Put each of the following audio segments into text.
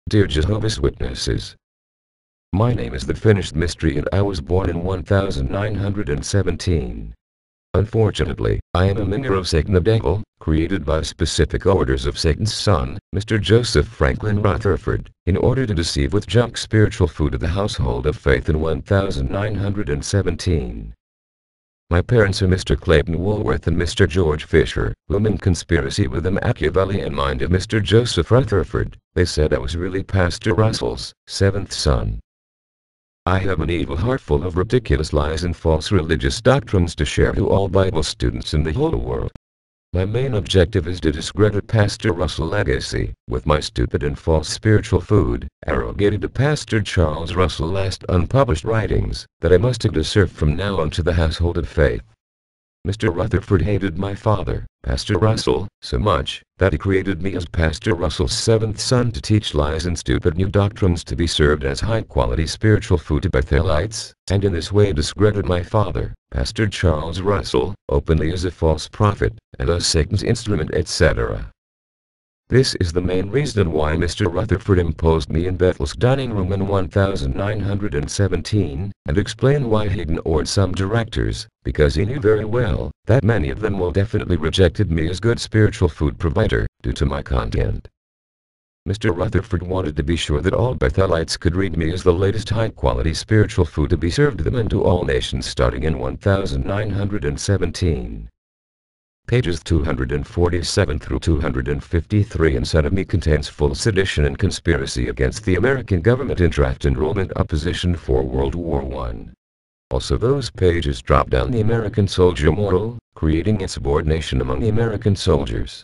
Dear Jehovah's Witnesses, my name is the Finished Mystery and I was born in 1917. Unfortunately, I am a minister of Satan the Devil, created by specific orders of Satan's son, Mr. Joseph Franklin Rutherford, in order to deceive with junk spiritual food of the household of faith in 1917. My parents are Mr. Clayton Woolworth and Mr. George Fisher, whom in conspiracy with the Machiavellian mind of Mr. Joseph Rutherford, they said I was really Pastor Russell's seventh son. I have an evil heart full of ridiculous lies and false religious doctrines to share to all Bible students in the whole world. My main objective is to discredit Pastor Russell's legacy, with my stupid and false spiritual food, arrogated to Pastor Charles Russell's last unpublished writings, that I must usurp from now on to the household of faith. Mr. Rutherford hated my father, Pastor Russell, so much, that he created me as Pastor Russell's seventh son to teach lies and stupid new doctrines to be served as high-quality spiritual food to Bethelites, and in this way discredit my father, Pastor Charles Russell, openly as a false prophet, and as Satan's instrument, etc. This is the main reason why Mr. Rutherford imposed me in Bethel's dining room in 1917, and explained why he ignored some directors, because he knew very well that many of them will definitely rejected me as good spiritual food provider, due to my content. Mr. Rutherford wanted to be sure that all Bethelites could read me as the latest high-quality spiritual food to be served to them and to all nations starting in 1917. Pages 247 through 253 inside of me contains full sedition and conspiracy against the American government in draft enrollment opposition for World War I. Also those pages drop down the American soldier moral, creating insubordination among the American soldiers.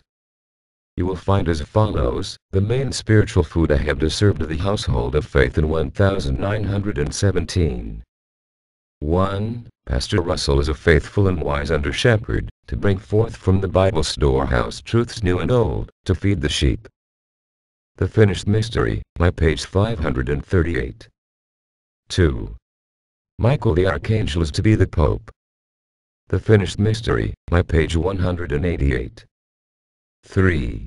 You will find as follows, the main spiritual food I have to serve to the household of faith in 1917. 1. Pastor Russell is a faithful and wise under-shepherd, to bring forth from the Bible storehouse truths new and old, to feed the sheep. The Finished Mystery, my page 538. 2. Michael the Archangel is to be the Pope. The Finished Mystery, my page 188. 3.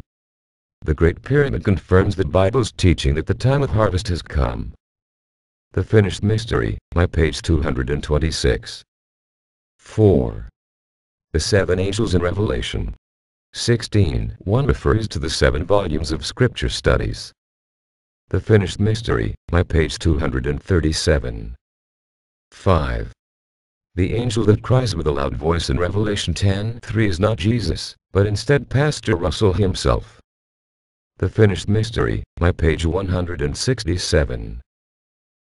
The Great Pyramid confirms the Bible's teaching that the time of harvest has come. The Finished Mystery, my page 226. 4. The seven angels in Revelation 16:1 refers to the 7 volumes of Scripture studies. The Finished Mystery, my page 237. 5. The angel that cries with a loud voice in Revelation 10:3 is not Jesus, but instead Pastor Russell himself. The Finished Mystery, my page 167.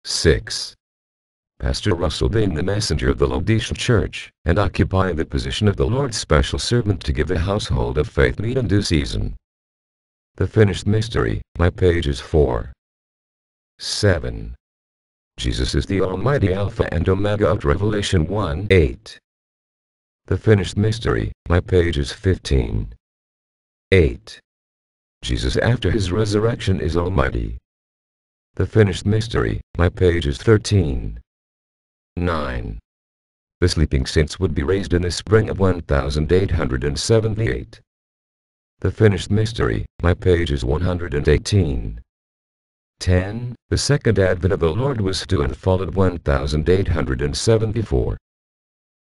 6. Pastor Russell being the messenger of the Laodicean church, and occupying the position of the Lord's special servant to give the household of faith meat in due season. The Finished Mystery, my pages 4. 7. Jesus is the Almighty Alpha and Omega of Revelation 1:8. The Finished Mystery, my pages 15. 8. Jesus after his resurrection is Almighty. The Finished Mystery, my pages 13. 9. The sleeping saints would be raised in the spring of 1878. The Finished Mystery, my pages 118. 10. The second advent of the Lord was to unfold at 1874.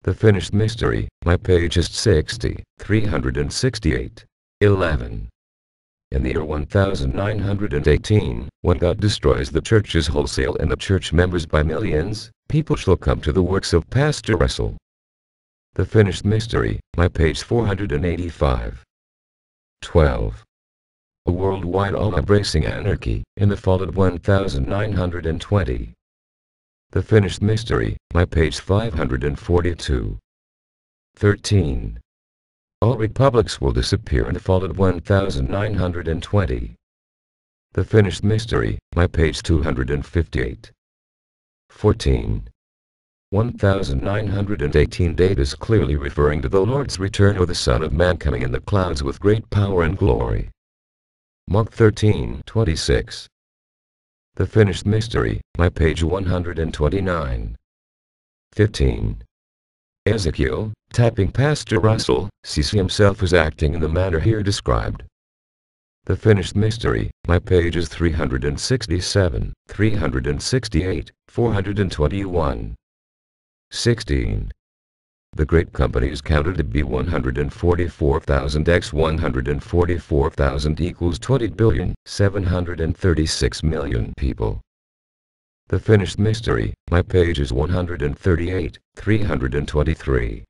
The Finished Mystery, my pages 60, 368. 11. In the year 1918, when God destroys the churches wholesale and the church members by millions, people shall come to the works of Pastor Russell. The Finished Mystery, my page 485. 12. A worldwide all-embracing anarchy, in the fall of 1920. The Finished Mystery, my page 542. 13. All republics will disappear in the fall of 1920. The Finished Mystery, my page 258. 14. 1918 date is clearly referring to the Lord's return or the Son of Man coming in the clouds with great power and glory. Mark 13:26. The Finished Mystery, my page 129. 15. Ezekiel, tapping Pastor Russell, sees himself as acting in the manner here described. The finished mystery, my pages 367, 368, 421. 16. The great company is counted to be 144,000 x 144,000 equals 20,736,000,000 people. The finished mystery, my pages 138, 323.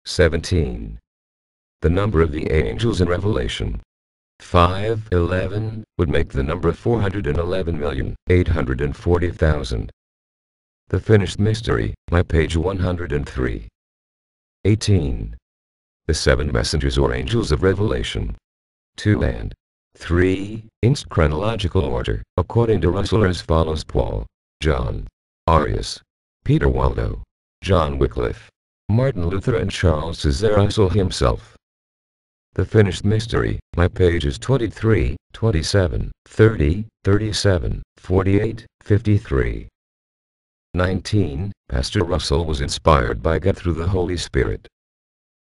17. The number of the angels in Revelation 5:11 would make the number 411,840,000. The finished mystery, my page 103. 18. The seven messengers or angels of Revelation 2 and 3, in chronological order, according to Russell, are as follows: Paul, John, Arius, Peter Waldo, John Wycliffe, Martin Luther, and Charles Cesar Russell himself. The finished mystery, my pages 23, 27, 30, 37, 48, 53. 19. Pastor Russell was inspired by God through the Holy Spirit.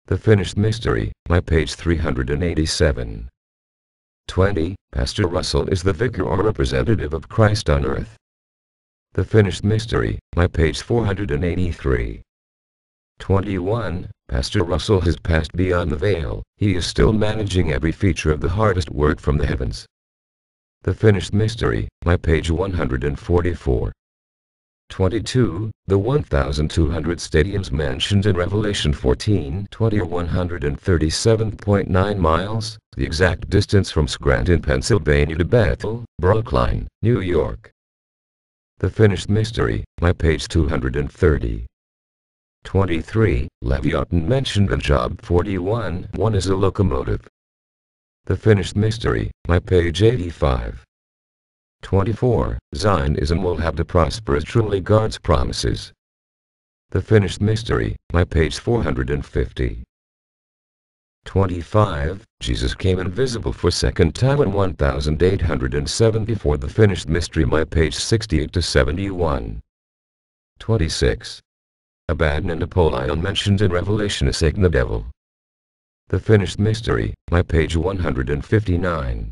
The finished mystery, my page 387. 20. Pastor Russell is the vicar or representative of Christ on earth. The finished mystery, my page 483. 21. Pastor Russell has passed beyond the veil, he is still managing every feature of the hardest work from the heavens. The finished mystery, my page 144. 22. The 1,200 stadiums mentioned in Revelation 14:20 are 137.9 miles, the exact distance from Scranton, Pennsylvania to Bethel, Brookline, New York. The finished mystery, my page 230. 23. Leviathan mentioned in Job 41:1 as a locomotive. The finished mystery, my page 85. 24. Zionism will have to prosper as truly God's promises. The finished mystery, my page 450. 25. Jesus came invisible for second time in 1874. The finished mystery, my page 68 to 71. 26. Abaddon and Apollyon mentioned in Revelation as Satan the devil. The finished mystery, my page 159.